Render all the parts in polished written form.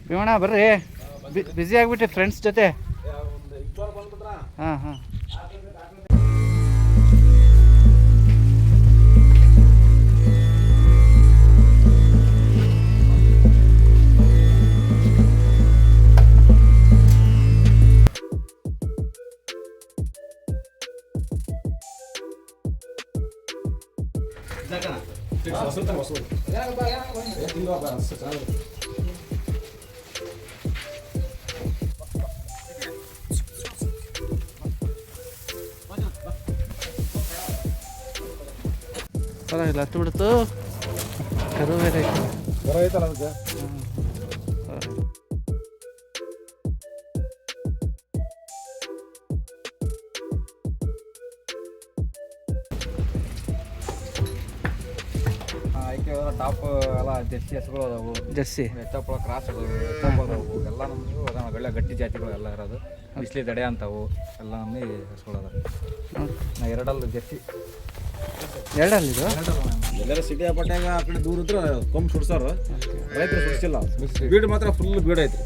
ಭೀಮಣ್ಣ ಬರ್ರಿ, busy ಆಗಿಬಿಟ್ರಿ friends ಜೊತೆ. ಹಾಂ ಹಾಂ ಪರವಾಗಿಲ್ಲ, ಹತ್ತು ಬಿಡ್ತು. ಕರು ಬೇರೆ ಐತಲ್ಲ ಅದಕ್ಕೆ. ಟಾಪ್ ಎಲ್ಲ ಜರ್ಸಿ ಹಸುಗಳು ಅದಾವು. ಜರ್ಸಿ ಎತ್ತಪ್ಪಳ ಕ್ರಾಸ್ ಅದಾವು, ಎತ್ತಪ್ಪ ಅದಾವು. ಎಲ್ಲ ನಮ್ಮದು ಅದಾವ, ಒಳ್ಳೆ ಗಟ್ಟಿ ಜಾತಿಗಳು ಎಲ್ಲ ಇರೋದು. ಬಿಸಿಲಿ ದಡೆ ಅಂತಾವು ಎಲ್ಲ ನಮಗೆ ಹಸುಗಳು ಅದಾವೆ. ನಾ ಎರಡಲ್ಲ ಜರ್ಸಿ, ಎರಡಲ್ಲಿದು ಎಲ್ಲರ ಸಿಟಿ ಅಪಾಟ್ಯಾಗ ಆ ಕಡೆ ದೂರ ಇದ್ರೆ ಕೊಂಬ್ ಸುಡ್ಸಾರು, ರೈತರು ಸುಡಿಸಿಲ್ಲ. ಬೀಡ್ ಮಾತ್ರ ಫುಲ್ ಬೀಡ್ ಐತ್ರಿ.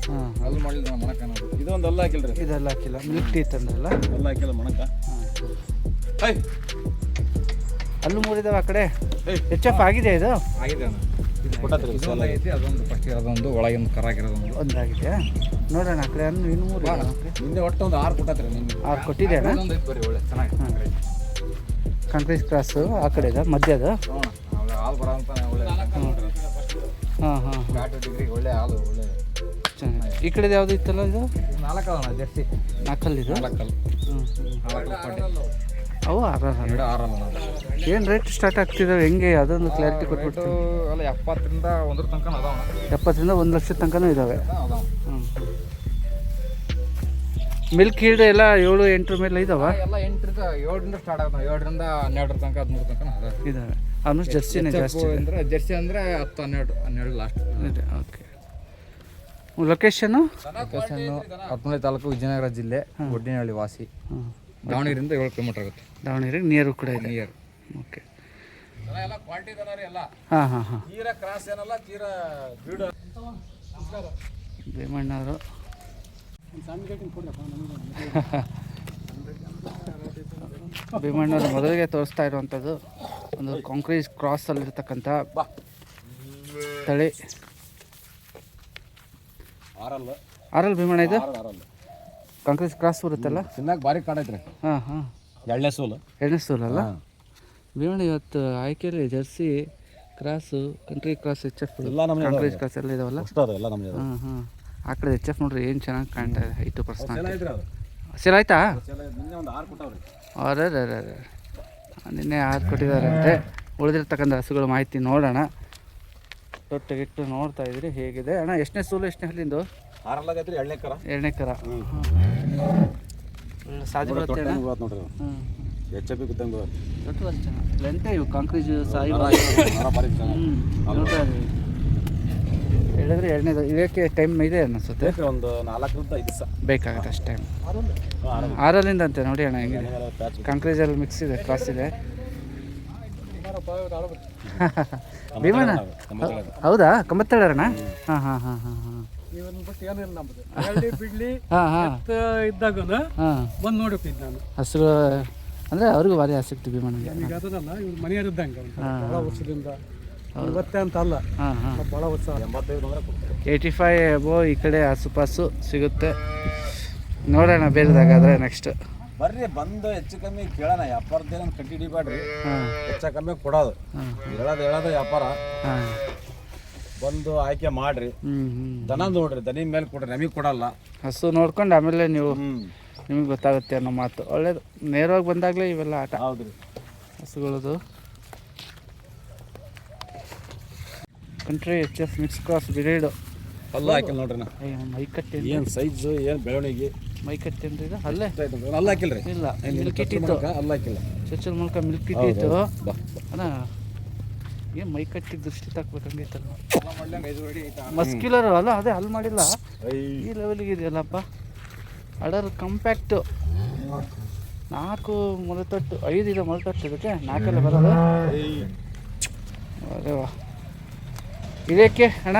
ಅಲ್ಲಿ ಮಾಡಿಲ್ಲ ನಾವು ಮಣಕ ಅನ್ನೋದು. ಇದೊಂದು ಅಲ್ಲ ಹಾಕಿಲ್ರಿ, ಇದೆಲ್ಲ ಹಾಕಿಲ್ಲ. ಮಿಲ್ಕ್ ಟೀ ತಂದ್ರಲ್ಲ, ಅಲ್ಲ ಹಾಕಿಲ್ಲ ಮಣಕ. ಅಲ್ಲೂ ಮೂರಿದಾವೆ ಆ ಕಡೆ. ಎಚ್ ಎಫ್ ಆಗಿದೆ ಇದು? ಆಗಿದೆ ಅಣ್ಣ. ಇದು ಕೊಟ್ಟತ್ರಿ, ಇದೊಂದು ಐತಿ, ಅದೊಂದು ಫಸ್ಟ್ ಅದೊಂದು ಒಳಗಿಂದ ಕರಾಗಿರೋದೊಂದು ಒಂದಾಗಿದೆ. ನೋಡೋಣ ಆ ಕಡೆ ಅನ್ನು ಇನ್ನು ಮೂರು ನಿನ್ನೆ ಒಟ್ಟು ಒಂದು 6 ಕೊಟ್ಟತ್ರಿ. ನಿನ್ನೆ 6 ಕೊಟ್ಟಿದೆ ಅಣ್ಣ. ಇದೊಂದು ಐತಿ ಬರ್ರಿ, ಒಳ್ಳೆ ಚೆನ್ನಾಗಿ ಕಂಟ್ರೀಸ್ ಕ್ರಾಸು ಆ ಕಡೆ ಇದೆ, ಮಧ್ಯದ ಹಾಲು ಬರೋ ಅಂತ ಒಳ್ಳೆ. ಹಾಂ ಹಾಂ ಫ್ಯಾಟ್ ಡಿಗ್ರಿಗೆ ಒಳ್ಳೆ ಹಾಲು, ಒಳ್ಳೆ ಚೆನ್ನಾಗಿ. ಈ ಕಡೆದು ಯಾವುದು ಇತ್ತಲ್ಲ ಇದು? 4 ಅಣ್ಣ ಜರ್ಸಿ. 4 ಇದು. 4 ಅವು 6 ಏನು ರೇಟ್ ಸ್ಟಾರ್ಟ್ ಆಗ್ತಿದ್ದಾವೆ ಹೆಂಗೆ? ಅದೊಂದು ಕ್ಲಾರಿಟಿ ಕೊಟ್ಬಿಟ್ಟು. ಅಲ್ಲ 70ರಿಂದ 1 ತನಕ ಅದಾವ. 70ರಿಂದ 1 ಲಕ್ಷ ತನಕನೂ ಇದ್ದಾವೆ. ಅದಾವ. ಮಿಲ್ಕ್ ಹೀಲ್ಡ್ ಎಲ್ಲ 7-8 ಮೇಲೆ ಇದಾವ. ಎಲ್ಲ 7ರಿಂದ ಸ್ಟಾರ್ಟ್ ಆಗುತ್ತೆ. 7ರಿಂದ 12 ತನಕ 13 ತನಕ ಅದಾವೆ. ಇದಾವೆ ಆಲ್ಮೋಸ್ಟ್. ಜರ್ಸಿನೇ ಜಾಸ್ತಿ ಅಂದರೆ ಜರ್ಸಿ ಅಂದರೆ 10-12 ಲಾಸ್ಟ್ ಇದೆ. ಓಕೆ. ಲೊಕೇಶನ್ನು? ಲೊಕೇಶನ್ನು ಹತ್ತನೇ ತಾಲೂಕು, ವಿಜಯನಗರ ಜಿಲ್ಲೆ, ಒಡ್ಡಿನಹಳ್ಳಿ ವಾಸಿ. ದಾವಣಗೆರೆಯಿಂದ 7 ಕಿಲೋಮೀಟರ್ ಆಗುತ್ತೆ. ದಾವಣಗೆರೆಗೆ ನಿಯರು ಕೂಡ ಇದೆ. ನಿಯರ್. ಓಕೆ. ಎಲ್ಲ ಕ್ವಾಲಿಟಿ ಇದಾವ ರೀ ಎಲ್ಲ. ಹಾಂ ಹಾಂ ಹಾಂ. ತೀರಾ ಕ್ರಾಸ್ ಏನಲ್ಲ, ತೀರಾ ಬೀಡು. ಭೀಮಣ್ಣವರು ಭೀಮಣ್ಣವರು ಮೊದಲಿಗೆ ತೋರಿಸ್ತಾ ಇರುವಂಥದ್ದು ಒಂದು ಕಾಂಕ್ರೀಟ್ ಕ್ರಾಸಲ್ಲಿರ್ತಕ್ಕಂಥ ತಳಿ. ಆರಲ್ ಭೀಮಣ್ಣ ಇದು ಕಾಂಕ್ರೀಟ್ ಕ್ರಾಸ್ ಬರುತ್ತಲ್ಲ, ತಿನ್ನಾಕ ಭಾರಿ ಕಾಡೈತ್ರಿ. ಹಾಂ ಹಾಂ. ಎಳ್ಳೆ ಸೂಲು, ಎಣ್ಣೆ ಸೂಲಲ್ಲ ಭೀಮಣ್ಣ. ಇವತ್ತು ಆಯ್ಕೆಯಲ್ಲಿ Jersey cross, country cross, H F, concrete cross ಎಲ್ಲ ಇದಾವಲ್ಲ. ಎಲ್ಲ ನಮಗೆ. ಹಾಂ ಹಾಂ. ಆ ಕಡೆ ಎಚ್ ಎಫ್ ನೋಡ್ರಿ ಏನು ಚೆನ್ನಾಗಿ ಕಾಣ್ತಾ ಇದೆ. 5% ಸೇಲ್ ಆಯ್ತಾ? ನಿನ್ನೆ ಒಂದು 6 ಕೊಟ್ಟವ್ರಿ. ಅರೆ ನಿನ್ನೆ 6 ಕೊಟ್ಟಿದ್ದಾರಂತೆ. ಉಳಿದಿರ್ತಕ್ಕಂಥ ಹಸುಗಳ ಮಾಹಿತಿ ನೋಡೋಣ. ತೊಟ್ಟಗಿಟ್ಟು ನೋಡ್ತಾ ಇದ್ರಿ ಹೇಗಿದೆ ಅಣ್ಣ. ಎಷ್ಟನೇ ಸೂಲು, ಎಷ್ಟನೇ ಹಲ್ಲಿಂದು? 6 ಆಗೈತ್ರಿ, 2ನೇ ಕರ. 2ನೇ ಕರ. ಸಾಜಿ ಬರುತ್ತೆ ಅಣ್ಣ. ನೋಡ್ರಿ HF ಬಿದ್ದಂಗೆ ದೊಡ್ಡ ಚೆನ್ನಾಗಿ ಲೆಂತೆ ಇವು ಕಾಂಕ್ರೀಟ್ ಸಾಯಿ. ನೋಡ್ತಾ ಇದ್ರಿ ಹೇಳಿದ್ರೆ 2ನೇದು. ಇದಕ್ಕೆ ಟೈಮ್ ಇದೆ ಅನಿಸುತ್ತೆ, ಒಂದು 4ರಿಂದ 5 ದಿವಸ ಬೇಕಾಗುತ್ತೆ ಅಷ್ಟು ಟೈಮ್. 6ರಿಂದ ಅಂತೆ ನೋಡಿ ಅಣ್ಣ ಹೆಂಗಿದೆ. ಕಾಂಕ್ರೀಜಲ್ಲಿ ಮಿಕ್ಸ್ ಇದೆ, ಕ್ರಾಸ್ ಇದೆ. ಭೀಮಣ್ಣ ಹೌದಾ? ಕಂಬತ್ತೇಳರಣ್ಣ? ಹಾಂ ಹಾಂ ಹಾಂ ಹಾಂ ಹಾಂ. ಇದ್ದಾಗ ಬಂದು ನೋಡಿರ್ತೀನಿ ನಾನು. ಹಸುಗಳು ಅಂದರೆ ಅವ್ರಿಗೂ ಭಾರಿ ಆಸಕ್ತಿ ಭೀಮಣ್ಣಗೆ. ಈಗ ಅದನ್ನಲ್ಲ, ಇವ್ರು ಮನೆಯವ್ರಿದ್ದಂಗೆ ಭಾಳ ವರ್ಷದಿಂದ ಇವತ್ತೇ ಅಂತ ಅಲ್ಲ. ಹಾಂ ಹಾಂ. ಭಾಳ ವರ್ಷ 85 ಎಬೋ ಈ ಕಡೆ ಆಸುಪಾಸು ಸಿಗುತ್ತೆ. ನೋಡೋಣ ಬೇರೆದಾಗಾದ್ರೆ ನೆಕ್ಸ್ಟ್ ಬರ್ರಿ, ಬಂದು ಹೆಚ್ಚು ಕಮ್ಮಿ ಕೇಳೋಣ. ವ್ಯಾಪಾರದ್ದೇನು ಕಟ್ಟಿ ಹಿಡಿಬೇಡ್ರಿ, ಹಾಂ ಹೆಚ್ಚು ಕಮ್ಮಿ ಕೊಡೋದು. ಹೇಳೋದು ವ್ಯಾಪಾರ. ಹಾಂ. ಬಂದು ಆಯ್ಕೆ ಮಾಡ್ರಿ. ದನ ನೋಡ್ರಿ, ದನಿ ಮೇಲೆ ಕೊಡ್ರಿ, ನಮಗೆ ಕೊಡಲ್ಲ. ಹಸು ನೋಡ್ಕೊಂಡು ಆಮೇಲೆ ನೀವು ನಿಮಗೆ ಗೊತ್ತಾಗುತ್ತೆ ಅನ್ನೋ ಮಾತು. ಒಳ್ಳೇದು, ನೇರವಾಗಿ ಬಂದಾಗಲೇ ಇವೆಲ್ಲ ಆಟ. ಹೌದ್ರಿ. ಹಸುಗಳದು country H F mix cross breed. ಅಲ್ಲ ಹಾಕಿಲ್ಲ ನೋಡ್ರಿ ನಾ. ಮೈಕಟ್ಟಿ ಏನು ಸೈಜ್, ಏನು ಬೆಳವಣಿಗೆ. ಮೈಕಟ್ಟಿ ಅಂದ್ರೆ ಇದು ಅಲ್ಲೇ ಅಲ್ಲ ಹಾಕಿಲ್ರಿ. ಇಲ್ಲ, ಮಿಲ್ಕ್ ಇಟ್ಟಿತ್ತು. ಅಲ್ಲ ಹಾಕಿಲ್ಲ, ಚೊಚ್ಚಲ ಮೂಲಕ ಮಿಲ್ಕ್ ಇಟ್ಟಿತ್ತು ಅಣ್ಣ. ಏನು ಮೈಕಟ್ಟಿ ದೃಷ್ಟಿ ತಾಕ್ಬೇಕಂಗೈತಲ್ಲ. ಮಸ್ಕ್ಯುಲರ್ ಅಲ್ಲ, ಅದೇ ಅಲ್ಲಿ ಮಾಡಿಲ್ಲ. ಈ ಲೆವೆಲಿಗೆ ಇದೆಯಲ್ಲಪ್ಪ. ಅಡರ್ ಕಂಪ್ಯಾಕ್ಟು. 4 ಮೊಲತೊಟ್ಟು, 5 ಇದೆ ಮೊಲತೊಟ್ಟು. ಇದಕ್ಕೆ 4 ಬರೋದು. ಅದೇ ವಾ. ಇದಕ್ಕೆ ಅಣ್ಣ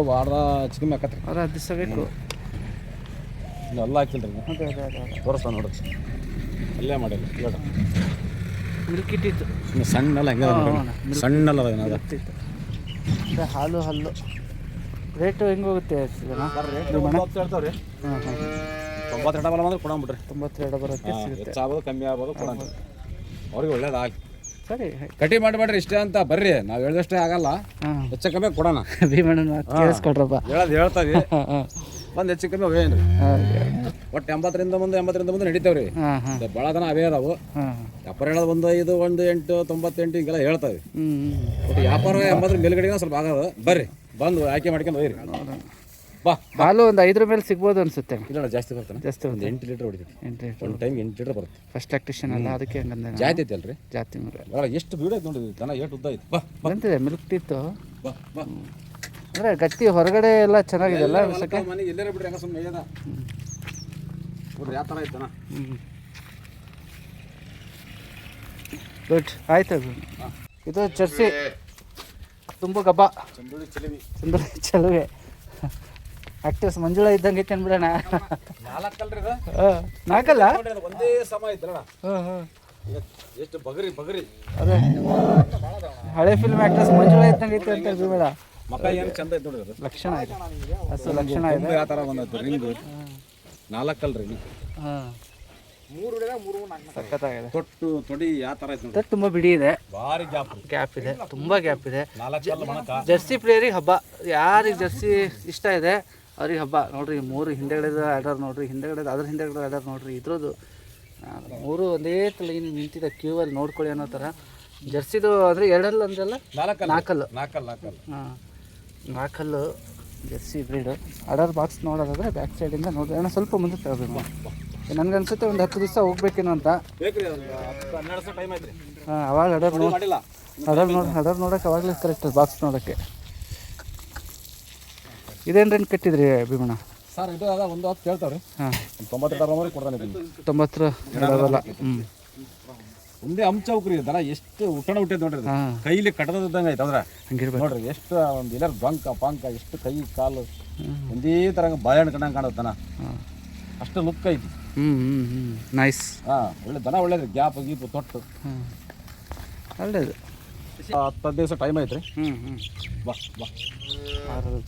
ವಾರ ಚಿಕನ್ ಹಾಕತ್ರಿ ವಾರ 10 ದಿವಸ ಬೇಕು. ಎಲ್ಲ ಹಾಕಿಲ್ರಿ ಅದೇ ಅದೇ ಅದೇ ಅದೇ ತೋರಿಸ್ತಾನೆ ನೋಡ್ರಿ ಅಲ್ಲೇ ಮಾಡಿಲ್ಲ ಹೇಳ ಮಿಲ್ಕ್ ಇಟ್ಟಿತ್ತು ಇನ್ನು ಸಣ್ಣಲ್ಲ ಹೆಂಗೆ ಸಣ್ಣಲ್ಲ ಏನಾದ ಇಟ್ಟಿತ್ತು. ಅದೇ ಹಾಲು ಹಲ್ಲು ರೇಟು ಹೆಂಗೆ ಹೋಗುತ್ತೆ ಜನ? ಹೇಳ್ತಾವ್ರಿ ಹಾಂ ಹಾಂ 92 ಬಲ ಬಂದ್ರೆ ಕೊಡಂಬಿಡ್ರಿ 92 ಬರೋಕ್ಕೆ ಸಿಗುತ್ತೆ. ಹೆಚ್ಚಾಗೋದು ಕಮ್ಮಿ ಆಗ್ಬೋದು ಕೊಡಂಬ್ರಿ ಅವ್ರಿಗೆ ಒಳ್ಳೇದಾಗಿ ಸರಿ ಕಟಿ ಮಾಡಿಬೇಡ್ರಿ ಇಷ್ಟೇ ಅಂತ ಬರ್ರಿ ನಾವು ಹೇಳಿದಷ್ಟೇ ಆಗಲ್ಲ ಹಾಂ ಹೆಚ್ಚು ಕಮ್ಮಿ ಕೊಡೋಣ ಭೀಮಣ್ಣನ ಕೇಳಿಸ್ಕೊಡ್ರಪ್ಪ. ಹೇಳ್ತಾವಿ ಹಾಂ ಒಂದು ಹೆಚ್ಚು ಕಮ್ಮಿ ಅವೇನ್ರಿ ಹಾಂ ಒಟ್ಟು 80ರಿಂದ ಮುಂದೆ ನಡೀತಾವ್ರಿ ಹಾಂ ಹಾಂ ಭಾಳ ದನ ಅವೇ ಅದಾವು ಹಾಂ ವ್ಯಾಪಾರ ಹೇಳೋದು 1 5 1 8 98 ಹಿಂಗೆಲ್ಲ ಹೇಳ್ತಾವೆ ಹ್ಞೂ ಒಟ್ಟು ವ್ಯಾಪಾರ 80 ಮೇಲ್ಗಡೆಗೆ ಸ್ವಲ್ಪ ಆಗೋದು ಬರ್ರಿ ಬಂದು ಆಯ್ಕೆ ಮಾಡ್ಕೊಂಡು ಹೋಯ್ರಿ ಬಾ ಹಾಲು ಒಂದು 5 ಮೇಲೆ ಸಿಗ್ಬೋದು ಅನ್ಸುತ್ತೆ. ಇಲ್ಲ ಜಾಸ್ತಿ ಬರ್ತಾನೆ ಜಾಸ್ತಿ ಒಂದು 8 ಲೀಟ್ರ್ ಹೊಡಿತೈತಿ ಎಂಟ್ರಿ ಒಂದು ಟೈಮ್ 8 ಲೀಟ್ರ್ ಬರುತ್ತೆ ಫಸ್ಟ್ ಲ್ಯಾಕ್ಟೇಷನ್ ಅಲ್ಲ ಅದಕ್ಕೆ ಹಂಗಂದೆ ಜಾತಿ ಐತಿ ಅಲ್ರಿ ಜಾತಿ ಮರ ಭಾಳ ಎಷ್ಟು ಬೀಡ ಐತೆ ನೋಡಿದ್ವಿ ದನ ಎಷ್ಟು ಉದ್ದ ಐತಿ ಬಾ ಬಂತಿದೆ ಮಿಲ್ಕ್ ಟೀತು. ಬಾ ಬಾ ಅಂದರೆ ಗಟ್ಟಿ ಹೊರಗಡೆ ಎಲ್ಲ ಚೆನ್ನಾಗಿದೆ ಅಲ್ಲ ಹೊಸಕ್ಕೆ. ಮನೆಗೆ ಎಲ್ಲೇ ಬಿಡ್ರಿ ಹಂಗ ಸುಮ್ಮನೆ ಮೇಯ್ಯದ ನೋಡ್ರಿ ಯಾವ ಥರ ಐತೆ ದನ ಹ್ಞೂ ಗುಡ್ ಆಯ್ತು ಅದು. ಇದು ಜರ್ಸಿ ತುಂಬ ಗಬ್ಬ ಚಂದುಳಿ ಚಿಲಿವಿ ಸುಂದರ ಚಲುವೆ ಆಕ್ಟಿವ್ಸ್ ಮಂಜುಳ ಇದ್ದಂಗೆ ಐತೆ ಅನ್ಬಿಡೋಣ. 4 ಅಲ್ರಿ ಇದು ನಾಲ್ಕಲ್ಲ ನೋಡ್ರಿ ಅದು ಒಂದೇ ಸಮ ಐತಲ್ಲ ಹಾಂ ಹಾಂ ಎಷ್ಟು ಬಗರಿ ಅದೇ ಹಳೆ ಫಿಲ್ಮ್ ಆಕ್ಟ್ರೆಸ್ ಮಂಜುಳ ಇದ್ದಂಗೆ ಐತೆ ಅಂತ ಭೀಮಣ್ಣ. ಮಕ್ಕ ಏನು ಚಂದ ಐತೆ ನೋಡ್ರಿ ಅದು ಲಕ್ಷಣ ಇದೆ ಹಸು ಲಕ್ಷಣ ಇದೆ. ತುಂಬ ಯಾವ ಥರ ಬಂದೈತೆ ರಿಂಗ್ 4 ಅಲ್ರಿ ಹಾಂ 3 ಸಖತ್ತಾಗಿದೆ. ತೊಟ್ಟು ತೊಡಿ ಯಾವ ಥರ ಐತೆ ನೋಡ್ರಿ ತುಂಬ ಬಿಡಿ ಇದೆ, ಭಾರಿ ಗ್ಯಾಪ್ ಗ್ಯಾಪ್ ಇದೆ, ತುಂಬ ಗ್ಯಾಪ್ ಇದೆ. 4 ಅಲ್ಲ ಮಣಕ ಜರ್ಸಿ ಪ್ಲೇಯರಿಗೆ ಹಬ್ಬ. ಯಾರಿಗೆ ಜರ್ಸಿ ಇಷ್ಟ ಇದೆ ಅವ್ರಿಗೆ ಹಬ್ಬ. ನೋಡ್ರಿ 3 ಹಿಂದೆಗಡೆದ ಆರ್ಡರ್ ನೋಡ್ರಿ, ಅದ್ರ ಹಿಂದೆಗಡೆ ಆರ್ಡರ್ ನೋಡ್ರಿ. ಇದ್ರದ್ದು 3 ಒಂದೇ ಲೈನ್ ನಿಂತಿದೆ ಕ್ಯೂವಲ್ಲಿ ನೋಡ್ಕೊಳ್ಳಿ ಅನ್ನೋ ಥರ. ಜರ್ಸಿದು ಅಂದರೆ 2 ಅಂದ್ರಲ್ಲ 4 ಹಾಂ 4 ಜರ್ಸಿ ಬ್ರೀಡು. ಆರ್ಡರ್ ಬಾಕ್ಸ್ ನೋಡೋದಾದ್ರೆ ಬ್ಯಾಕ್ ಸೈಡಿಂದ ನೋಡ್ರಿ ಅಣ್ಣ ಸ್ವಲ್ಪ ಮುಂದೆ ತಗೋಬೇಕು. ನನಗನ್ಸುತ್ತೆ ಒಂದು 10 ದಿವಸ ಹೋಗ್ಬೇಕೇನೋ ಅಂತ. ಬೇಕ್ರಿ 12 ದಿವಸ ಟೈಮ್ ಐತ್ರಿ ಹಾಂ ಅವಾಗ ಮಾಡಿಲ್ಲ ಆರ್ಡರ್ ನೋಡೋಕೆ ಅವಾಗಲೇ ಕರೆಕ್ಟ್ ಬಾಕ್ಸ್ ನೋಡೋಕ್ಕೆ. ಇದೇನು ರೆಂಟ್ ಕಟ್ಟಿದ್ರಿ ಭೀಮಣ್ಣ? ಸರ್ ಇದು ಅದ ಒಂದು 10 ಕೇಳ್ತಾವ್ರಿ. ಹಾಂ 92 ಕೊಡ್ತಾನೆ 90 ಇರೋದಲ್ಲ. ಹ್ಞೂ ಒಂದೇ ಅಂಶ ಉಕ್ರಿ ದನ ಎಷ್ಟು ಉಟ್ಟಣ ಹುಟ್ಟೈತೆ ನೋಡ್ರಿ ಅದು. ಹಾಂ ಕೈಲಿ ಕಟ್ಟದಂಗೆ ಐತೆ ಅಂದ್ರೆ ಹಂಗಿರ್ಬೇಕು ನೋಡ್ರಿ ಎಷ್ಟು ಒಂದು ಎಲ್ಲಾರು ಪಾಂಕ ಎಷ್ಟು ಕೈ ಕಾಲು ಒಂದೇ ಥರ ಬಾಳೆಹಣ್ಣು ಕಂಡಂಗೆ ಕಾಣುತ್ತೆ ದನ. ಹಾಂ ಅಷ್ಟು ಲುಕ್ ಐತಿ. ನೈಸ್. ಹಾಂ ಒಳ್ಳೆ ದನ ಒಳ್ಳೇದು ಗ್ಯಾಪ್ ಗೀಪು ತೊಟ್ಟು. ಹಾಂ ಒಳ್ಳೇದು. 10 ದಿವಸ ಟೈಮ್ ಐತ್ರಿ. ಬಾ ಬಾ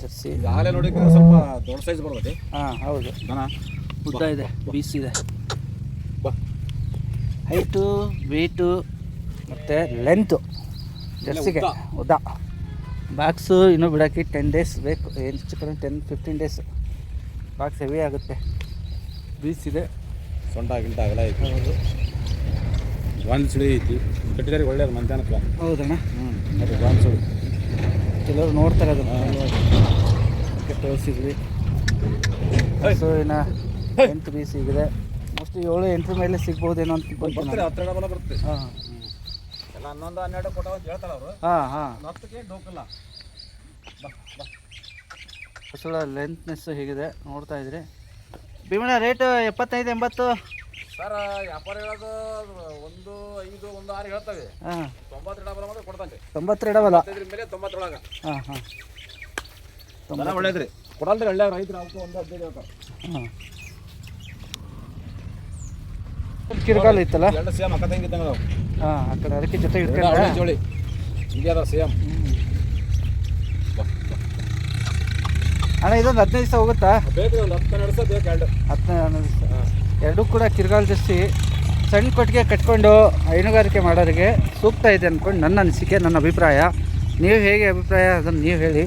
ಜರ್ಸಿ ಹಾಲೆ ನೋಡಿ ಸ್ವಲ್ಪ ದೊಡ್ಡ ಸೈಜ್ ಬರ್ತೈತಿ ಹಾಂ ಹೌದು. ದನ ಉದ್ದ ಇದೆ, ಬೀಸ್ ಇದೆ, ಬಾ ಹೈಟು ವೆಯ್ಟು ಮತ್ತು ಲೆಂತು ಜರ್ಸಿಗೆ ಉದ್ದ. ಬಾಕ್ಸು ಇನ್ನೂ ಬಿಡೋಕ್ಕೆ 10 ಡೇಸ್ ಬೇಕು, ಏನು ಚಿಕನ್ 10-15 ಡೇಸ್. ಬಾಕ್ಸ್ ಹೆವಿ ಆಗುತ್ತೆ. ಬೀಸ್ ಇದೆ, ಸೊಂಟ ಗಿಂಟ ಅಗಲ ಐತಿ, ಒಂದು ಸುಳಿ ಐತಿ. ಕಟ್ಟಿದಾರಿ ಒಳ್ಳೇದು ಮಧ್ಯಾಹ್ನಕ್ಕೆ. ಹೌದಣ್ಣ. ಅದು ಒಂದು ಸುಳಿ ಕೆಲವರು ನೋಡ್ತಾರೆ ಅದನ್ನು ತೋರಿಸಿದ್ವಿ. ಸೊ ಇನ್ನು 8 ಬೀಸ್ ಸಿಗಿದೆ. ಮೋಸ್ಟ್ಲಿ 7-8 ಮೇಲೆ ಸಿಗ್ಬೋದೇನೋ ಅಂತ ಬರ್ತಾರೆ. 10 ಬಲ ಬರುತ್ತೆ. ಹಾಂ ಎಲ್ಲ 11-12 ಕೊಟ್ಟಾವ ಅಂತ ಹೇಳ್ತಾರೆ ಅವರು. ಹಾಂ ಹಾಂ 10ಕ್ಕೆ ಡೋಕಲ್ಲ. ಬಾ ಬಾ ಹಸುಳ ಲೆಂತ್ನೆಸ್ಸು ಹೇಗಿದೆ ನೋಡ್ತಾ ಇದ್ರಿ. ಭೀಮಣ್ಣ ರೇಟು 75-80. ಸರ್ ವ್ಯಾಪಾರ ಹೇಳೋದು 1 5 1 6 ಹೇಳ್ತವೆ. ಹಾಂ 92 ಬಲ ಮಾತ್ರ ಕೊಡ್ತಾನೆ. 92 ಬಲ. 95 ಮೇಲೆ 90 ಒಳಗೆ. ಹಾಂ ಹಾಂ ದನ ಒಳ್ಳೇದ್ರಿ ಕೊಡಲ್ರಿ. ಒಳ್ಳೆ ರೈತರು ಅವತ್ತು 1 15 ಹೇಳ್ತಾರೆ. ಹಾಂ ಕಿರ್ಗಾಲ್ ಇತ್ತಲ್ಲ. 2 ಸೇಮ್ ಅಕ್ಕ ತಂಗಿ ಇದ್ದಂಗೆ ಅದಾವ. ಹಾಂ ಆ ಕಡೆ ಅದಕ್ಕೆ ಜೊತೆ ಎರಡು ಇಟ್ಕೊಂಡ್ರೆ ಹಳೆ ಜೋಳಿ ಹಿಂಗೆ ಅದಾವ ಸೇಮ್. ಅಣ್ಣ ಇದೊಂದು 15 ದಿವಸ ಹೋಗುತ್ತಾ? ಬೇಕು ಒಂದು 10-12 ದಿವಸ ಬೇಕು. 10 ದಿವಸ ಎರಡೂ ಕೂಡ ಕಿರ್ಗಾಲ್ ಜರ್ಸಿ ಸಣ್ಣ ಕೊಟ್ಟಿಗೆ ಕಟ್ಕೊಂಡು ಹೈನುಗಾರಿಕೆ ಮಾಡೋರಿಗೆ ಸೂಕ್ತ ಇದೆ ಅಂದ್ಕೊಂಡು ನನ್ನ ಅನಿಸಿಕೆ, ನನ್ನ ಅಭಿಪ್ರಾಯ. ನೀವು ಹೇಗೆ ಅಭಿಪ್ರಾಯ ಅದನ್ನು ನೀವು ಹೇಳಿ.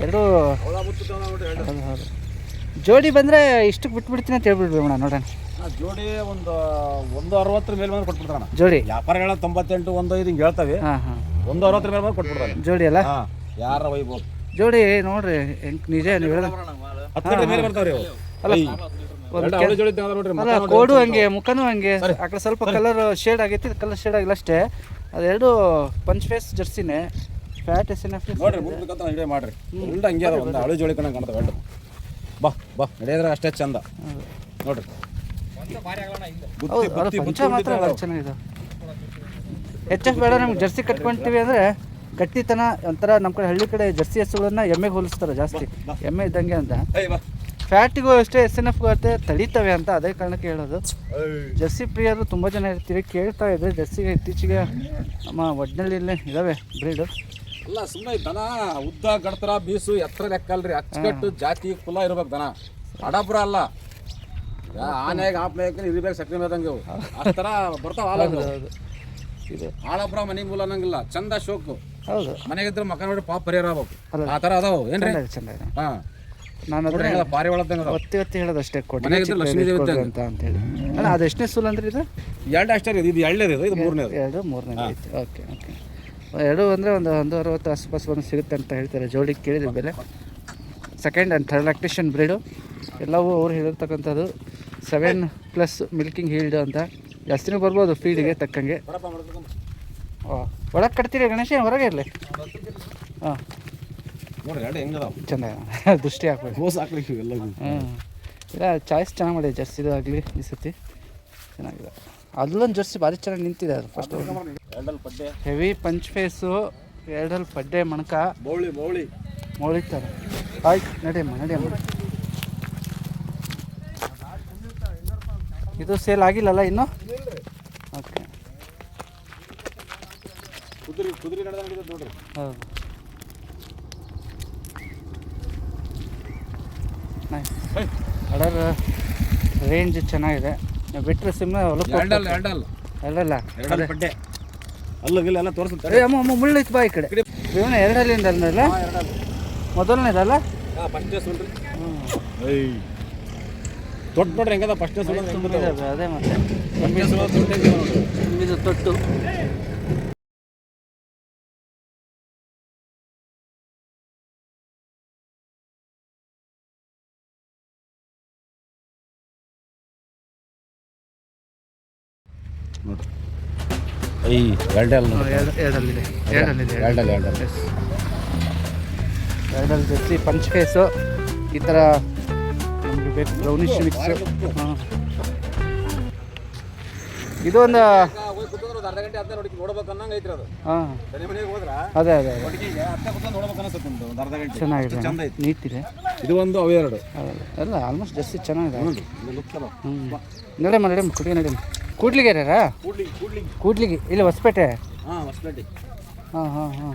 ಎರಡೂ ಹೌದು. ಜೋಡಿ ಬಂದರೆ ಇಷ್ಟಕ್ಕೆ ಬಿಟ್ಬಿಡ್ತೀನಿ ಅಂತ ಹೇಳ್ಬಿಡ್ಬೇಡ ನೋಡೋಣ. ಜೋಡಿ ಒಂದು 160 ಮೇಲೆ ಬಂದ್ರೆ ಕೊಟ್ಬಿಡ್ತಾನ ಜೋಡಿ. ವ್ಯಾಪಾರ ಹೇಳೋ 98 105 ಹಿಂಗೆ ಹೇಳ್ತವೆ. ಹಾಂ ಹಾಂ 160 ಮೇಲೆ ಬಂದ್ರೆ ಕೊಟ್ಬಿಡ್ತಾನೆ ಜೋಡಿ ಅಲ್ಲ. ಹಾಂ ಯಾರ ವೈಬೋದು ಜೋಡಿ ನೋಡ್ರಿ ಹೆಂಗೆ ನಿಜ ನೀವು ಹೇಳ 10 ಮೇಲೆ ಬರ್ತಾವ್ರಿ ಅವು. ಅಲ್ಲ ಜೋಡಿ ಇದ್ದಂಗೆ ನೋಡ್ರಿ. ಅಲ್ಲ ಕೋಡು ಹಂಗೆ ಮುಖನೂ ಹಂಗೆ. ಆ ಕಡೆ ಸ್ವಲ್ಪ ಕಲರ್ ಶೇಡ್ ಆಗೈತಿ, ಕಲರ್ ಶೇಡ್ ಆಗಿಲ್ಲ ಅಷ್ಟೇ. ಅದೆರಡು ಪಂಚ್ ಫೇಸ್ ಜರ್ಸಿನೇ. ಫ್ಯಾಟ್ ಎಸ್ಎನ್ಎಫ್ ನೋಡ್ರಿ ಮುಂದಕ್ಕಂತ ಹಿಡಿಯ ಮಾಡ್ರಿ. ಎಲ್ಲ ಹಂಗೆ ಅದ ಒಂದು ಹಳೆ ಜೋಳಿ ಕಣಂಗೆ ಕಾಣ್ತಾವೆ ಎರಡು. ಬಾ ಬಾ ನಡೆಯೋದ್ರೆ ಅಷ್ಟೇ ಚಂದ ನೋಡ್ರಿ. ಹೌದು ಪಂಚ ಮಾತ್ರ ಚೆನ್ನಾಗಿದೆ. HF ಬೇಡ ನಮ್ಗೆ ಜರ್ಸಿ ಕಟ್ಕೊಂತೀವಿ ಅಂದರೆ ಗಟ್ಟಿತನ ಒಂಥರ ನಮ್ಮ ಕಡೆ ಹಳ್ಳಿ ಕಡೆ ಜರ್ಸಿ ಹಸುಗಳನ್ನ ಎಮ್ಮೆಗೆ ಹೋಲಿಸ್ತಾರೆ ಜಾಸ್ತಿ, ಎಮ್ಮೆ ಇದ್ದಂಗೆ ಅಂತ. ಫ್ಯಾಟಿಗೂ ಅಷ್ಟೇ SNFಗೂ ಅಷ್ಟೇ ತಡೀತವೆ ಅಂತ, ಅದೇ ಕಾರಣಕ್ಕೆ ಹೇಳೋದು. ಜರ್ಸಿ ಪ್ರಿಯರು ತುಂಬ ಜನ ಇರ್ತೀರಿ, ಕೇಳ್ತಾ ಇದೆ. ಜರ್ಸಿಗೆ ಇತ್ತೀಚೆಗೆ ನಮ್ಮ ಒಡ್ನಳ್ಳಿಯಲ್ಲೇ ಇದ್ದಾವೆ ಬ್ರೀಡು. ಅಲ್ಲ ಸುಮ್ಮನೆ ದನ ಉದ್ದ ಗಡ್ತರ ಬೀಸು ಎತ್ತರ ಲೆಕ್ಕ ಅಲ್ರಿ, ಅಚ್ಚುಕಟ್ಟು ಜಾತಿ ಕುಲ ಇರ್ಬೇಕು ದನ, ಅಡಪುರ ಅಲ್ಲ. ಆನೆಗೆ ಆಪ್ಮೇಕ ಇರ್ಬೇಕು ಸಕ್ರೆ ಮೇದಂಗೆ ಅವು ಆ ಥರ ಬರ್ತಾವ. ಹೌದು ಇದು ಆಳಪುರ ಮನೆ ಮೂಲ ಅನ್ನಂಗಿಲ್ಲ, ಚಂದ ಶೋಕು. ಹೌದು, ಮನೆಗಿದ್ರೆ ಮಕ್ಕ ನೋಡಿ ಪಾಪ ಪರಿಹಾರ ಆಗ್ಬೇಕು, ಆ ಥರ ಅದಾವು ಏನ್ರಿ. ಚೆನ್ನಾಗಿದೆ. ಹಾಂ, ನಾನು ಅದನ್ನ ಪಾರಿ ಒಳದಂಗ ಒತ್ತಿ ಹೇಳೋದಷ್ಟೇ ಕೊಡಿ ಲಕ್ಷ್ಮೀ ದೇವಿ ಅಂತ ಅಂತೇಳಿ. ಅಲ್ಲ ಅದು ಎಷ್ಟನೇ ಸೂಲ್ ಅಂದ್ರೆ ಇದು? ಎರಡು ಅಷ್ಟೇ ರೀ, ಇದು ಎರಡನೇದು, ಇದು ಮೂರನೇದು. ಎರಡು ಮೂರನೇ ಐತಿ. Okay okay. ಎರಡು ಅಂದರೆ ಒಂದು 160 ಆಸುಪಾಸು ಬಂದು ಸಿಗುತ್ತೆ ಅಂತ ಹೇಳ್ತಾರೆ ಜೋಡಿಗೆ ಕೇಳಿದ ಬೆಲೆ. Second and third lactation breed ಎಲ್ಲವೂ ಅವ್ರು ಹೇಳಿರ್ತಕ್ಕಂಥದ್ದು. 7+ ಮಿಲ್ಕಿಂಗ್ ಹೀಲ್ಡ್ ಅಂತ, ಜಾಸ್ತಿನೂ ಬರ್ಬೋದು ಫೀಲ್ಡಿಗೆ ತಕ್ಕಂಗೆ. ಒಳಗೆ ಕಟ್ತೀರಿ ಗಣೇಶ, ಹೊರಗೆ ಇರಲಿ. ಹಾಂ ನೋಡ್ರಿ ಎರಡು ಹೆಂಗದಾವ, ಚೆನ್ನಾಗಿ ದೃಷ್ಟಿ ಹಾಕ್ಬೇಕು. ಮೋಸ ಹಾಕ್ಲಿಕ್ಕೆ ಎಲ್ಲ. ಇಲ್ಲ ಚಾಯ್ಸ್ ಚೆನ್ನಾಗಿ ಮಾಡಿದೆ ಜರ್ಸಿದು ಆಗಲಿ ಈ ಸತಿ ಚೆನ್ನಾಗಿದೆ. ಅಲ್ಲೊಂದು ಜರ್ಸಿ ಭಾರಿ ಚೆನ್ನಾಗಿ ನಿಂತಿದೆ. ಅದು ಫಸ್ಟ್ ಪಡ್ಡೆ ಹೆವಿ ಪಂಚ್ ಫೇಸು, 2 ಪಡ್ಡೆ ಮಣಕ ಮೌಳಿತಾರೆ. ಆಯ್ತು ನಡಿಯಮ್ಮ. ಇದು ಸೇಲ್ ಆಗಿಲ್ಲಲ್ಲ ಇನ್ನು? ಓಕೆ. ಕುದುರೆ ನಡೆದ ನೋಡ್ರಿ. ಹೌದು, ನೈಸ್. ಆರ್ಡರ್ ರೇಂಜ್ ಚೆನ್ನಾಗಿದೆ. ಬಿಟ್ಟರೆ ಸಿಮ್ಮೆ ಎರಡಲ್ಲ ಪಡ್ಡೆ ಅಲ್ಲಗಿಲ್ಲ ಎಲ್ಲ ತೋರಿಸುತ್ತಾರೆ. ಅಮ್ಮ ಮುಳ್ಳೈತಿ ಬಾ ಈ ಕಡೆ. ಇವನ ಎರಡಲ್ಲಿಂದ ಅಲ್ಲ, ಮೊದಲನೇದಲ್ಲ? ತೊಟ್ಟು ನೋಡ್ರಿ ಹೆಂಗದ ಫಸ್ಟ್ ಅದೇ ಮತ್ತೆ ತುಂಬಿದು ತೊಟ್ಟು. ಎರಡಲ್ಲಿ ಜರ್ಸಿ ಪಂಚ್ ಫೇಸು ಈ ಥರ ನಮಗೆ ಬೇಕು, ಬ್ರೌನಿಶ್ ಮಿಕ್ಸ್. ಇದು ಒಂದು ಅರ್ಧ ಗಂಟೆ ಅರ್ಧ ನೋಡಿ ನೋಡ್ಬೇಕು ಅನ್ನಂಗೆ ಐತ್ರಿ ಅದು. ಹಾಂ ಮನೆಗೆ ಹೋದ್ರ ಅದೇ ನೋಡ್ಬೇಕು ಅನ್ಸುತ್ತೆ ಒಂದು ಅರ್ಧ ಗಂಟೆ. ಚೆನ್ನಾಗಿದೆ, ಚಂದ ಐತಿ. ನೀಟಿದೆ. ಇದು ಒಂದು ಅವೆರಡು ಎಲ್ಲ ಆಲ್ಮೋಸ್ಟ್ ಜರ್ಸಿ ಚೆನ್ನಾಗಿದೆ. ಹ್ಞೂ ನಡಿಯಮ್ಮ ಕುಡಿಗೆ ನಡಿಯಮ್ಮ. ಕೂಡ್ಲಿಗೆರಾ? ಕೂಡ್ಲಿಗೆ ಇಲ್ಲಿ ಹೊಸಪೇಟೆ. ಹೊಸಪೇಟೆ. ಹಾಂ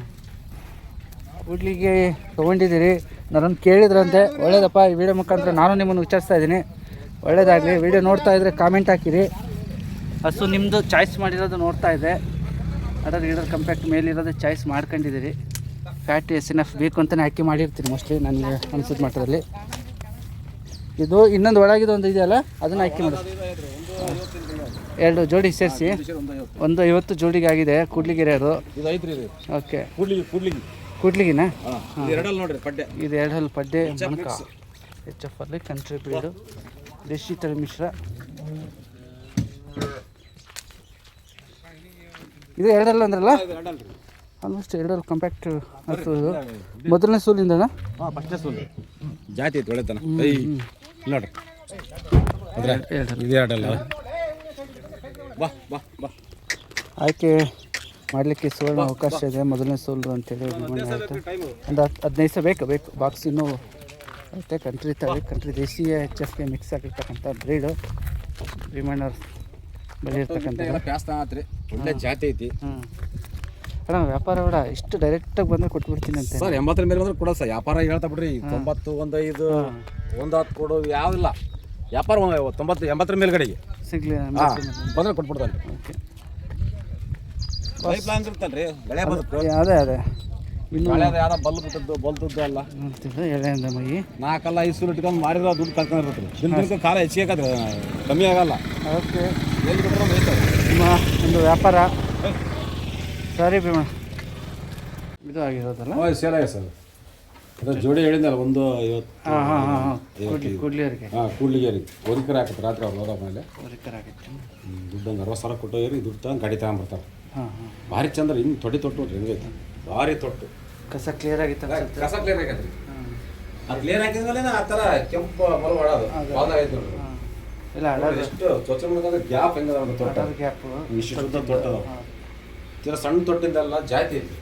ಕೂಡ್ಲಿಗೆ ತೊಗೊಂಡಿದ್ದೀರಿ. ನನ್ನನ್ನು ಕೇಳಿದ್ರಂತೆ, ಒಳ್ಳೇದಪ್ಪ. ಈ ವಿಡಿಯೋ ಮುಖಾಂತರ ನಾನು ನಿಮ್ಮನ್ನು ವಿಚಾರಿಸ್ತಾ ಇದ್ದೀನಿ. ಒಳ್ಳೇದಾಗಲಿ. ವಿಡಿಯೋ ನೋಡ್ತಾ ಇದ್ದರೆ ಕಾಮೆಂಟ್ ಹಾಕಿರಿ. ಹಸು ನಿಮ್ಮದು ಚಾಯ್ಸ್ ಮಾಡಿರೋದು ನೋಡ್ತಾ ಇದೆ. ಅದರ ಕಂಪ್ಯಾಕ್ಟ್ ಮೇಲಿರೋದು ಚಾಯ್ಸ್ ಮಾಡ್ಕೊಂಡಿದ್ದೀರಿ. ಫ್ಯಾಟ್ SNF ಬೇಕು ಅಂತಲೇ ಆಯ್ಕೆ ಮಾಡಿರ್ತೀನಿ ಮೋಸ್ಟ್ಲಿ ನನಗೆ ಅನಿಸಿದ ಮಟ್ಟದಲ್ಲಿ. ಇದು ಇನ್ನೊಂದು ಒಳಗಿದು ಒಂದು ಇದೆಯಲ್ಲ, ಅದನ್ನು ಆಯ್ಕೆ ಮಾಡಿ. 2 ಜೋಡಿ ಸೇರಿಸಿ ಒಂದು 50 ಜೋಡಿಗೆ ಆಗಿದೆ. ಕೂಡ್ಲಿಗೆರೆ ಅದು. ಓಕೆ, ಕೂಡ್ಲಿಗಿನ? ಇದು 2 ಪಡ್ಡೆ ಮಣಕ. HF ಅಲ್ಲಿ ಕಂಟ್ರಿ ಬ್ರೀಡು, ದೇಶಿ ತಳಿ ಮಿಶ್ರ. ಇದು 2 ಅಂದ್ರಲ್ಲ? ಆಲ್ಮೋಸ್ಟ್ 2 ಕಂಪ್ಯಾಕ್ಟ್ ಹಸು. ಮೊದಲನೇ ಸೂಲಿಂದನಾ? ಫಸ್ಟ್ನೇ ಸೂಲು ಜಾತಿ ಐತಿ ಒಳ್ಳೆತನ. ನೋಡ್ರಿ ಇದು 2 ಬಾ ಆಯ್ಕೆ ಮಾಡಲಿಕ್ಕೆ ಸುವರ್ಣ ಅವಕಾಶ ಇದೆ. ಮೊದಲನೇ ಸೋಲ್ರು ಅಂತೇಳಿ ರಿಮೈಂಡ್ ಆಯಿತು. ಒಂದು 15 ದಿವಸ ಬೇಕು. ಬಾಕ್ಸ್ ಇನ್ನೂ ಐತೆ. ಕಂಟ್ರಿ ದೇಶೀಯ HFಗೆ ಮಿಕ್ಸ್ ಆಗಿರ್ತಕ್ಕಂಥ ಬ್ರೀಡು. ರಿಮೈಂಡರ್ ಬೆಳೆಯಿರ್ತಕ್ಕಂಥ ಒಳ್ಳೆ ಜಾತಿ ಐತಿ. ಅಣ್ಣ ವ್ಯಾಪಾರ ಬೇಡ, ಇಷ್ಟು ಡೈರೆಕ್ಟಾಗಿ ಬಂದರೆ ಕೊಟ್ಬಿಡ್ತೀನಿ ಅಂತ ಸರ್. 80 ಮೇಲೆ ಬಂದ್ರೆ ಕೊಡೋ ಸರ್. ವ್ಯಾಪಾರ ಹೇಳ್ತಾ ಬಿಡ್ರಿ. 90, 15, 10 ಕೊಡು ಯಾವಿಲ್ಲ. ವ್ಯಾಪಾರ 90, 80 ಮೇಲ್ಗಡೆಗೆ ಸಿಗಲಿ ಬಂದರೆ ಕೊಟ್ಬಿಡ್ತಾನೆ. ಓಕೆ, ಲೈಫ್ ಲಾಂಗ್ ಇರ್ತಲ್ರಿ ಬೆಳೆ ಬದುಕು. ಅದೇ ಇನ್ನು ಯಾವ್ದು ಬಲ್ತದ್ದು ಅಲ್ಲ. ಎಳೆಯಿಂದ ಮೈ 4-5 ಸೂಲು ಇಟ್ಕೊಂಡು ಮಾರಿದ್ರೆ ದುಡ್ಡು ಕಳ್ಕೊಂಡಿರ್ತೀರಿ. ದಿನಕ್ಕೆ ಕಾಲ ಹೆಚ್ಚಿಗೆ ಕಮ್ಮಿ ಆಗಲ್ಲ. ಓಕೆ, ಎಲ್ಲಿ ಬಿಟ್ಟರೆ ನಿಮ್ಮ ಒಂದು ವ್ಯಾಪಾರ ಸರಿ ಭೀಮ. ಇದು ಆಗಿರೋದಲ್ಲ? ಸೇಲ್ ಆಗಿದೆ ಸರ್. ಅದು ಜೋಡಿ ಹೇಳಿದ್ನಲ್ಲ, ಒಂದು 50. ಕೂಡ್ಲಿಯರಿಗೆ. ಕೂಡ್ಲಿಗೇರಿ ಒರಿಕರ್ ಹಾಕತ್ತೆ ರಾತ್ರಿ ಅವ್ರು ಹೋದ ಮೇಲೆ ಆಗಿತ್ತು. ದುಡ್ಡು ಒಂದು 60,000 ಕೊಟ್ಟು ಏರಿ ದುಡ್ಡು ತಗೊಂಡು ಗಾಡಿ ತಗೊಂಡ್ಬರ್ತಾರೆ. ಭಾರಿ ಚಂದ ರೀ. ಹಿಂಗೆ ತೊಟ್ಟು ನೋಡ್ರಿ ಹೆಂಗೈತೆ. ಭಾರಿ ತೊಟ್ಟು. ಕಸ ಕ್ಲಿಯರ್ ಆಗಿತ್ತು. ಕಸ ಕ್ಲಿಯರ್ ಆಗೈತೆ ರೀ. ಅದು ಕ್ಲಿಯರ್ ಹಾಕಿದ್ಮೇಲೆ ಆ ಥರ ಕೆಂಪು ಮರು ಮಾಡೋದು ಬಾದ ಆಯ್ತು ನೋಡ್ರಿ. ಇಲ್ಲ ಎಷ್ಟು ಸ್ವಚ್ಛ ಮಾಡೋದಂದ್ರೆ ಗ್ಯಾಪ್ ಹೆಂಗದ ತೊಟ್ಟ. ಗ್ಯಾಪ್ ಇಷ್ಟು ಉದ್ದ ತೊಟ್ಟದ. ತೀರ ಸಣ್ಣ ತೊಟ್ಟಿಂದೆಲ್ಲ ಜಾತಿ ಐತಿ.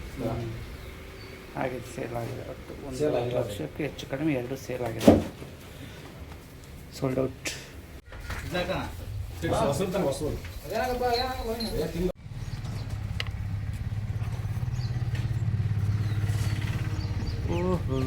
ಆಗಿದೆ, ಸೇಲ್ ಆಗಿದೆ. ಒಟ್ಟು 1 ಲಕ್ಷಕ್ಕೆ ಹೆಚ್ಚು ಕಡಿಮೆ 2 ಸೇಲ್ ಆಗಿದೆ. Sold out. ಓಹೋ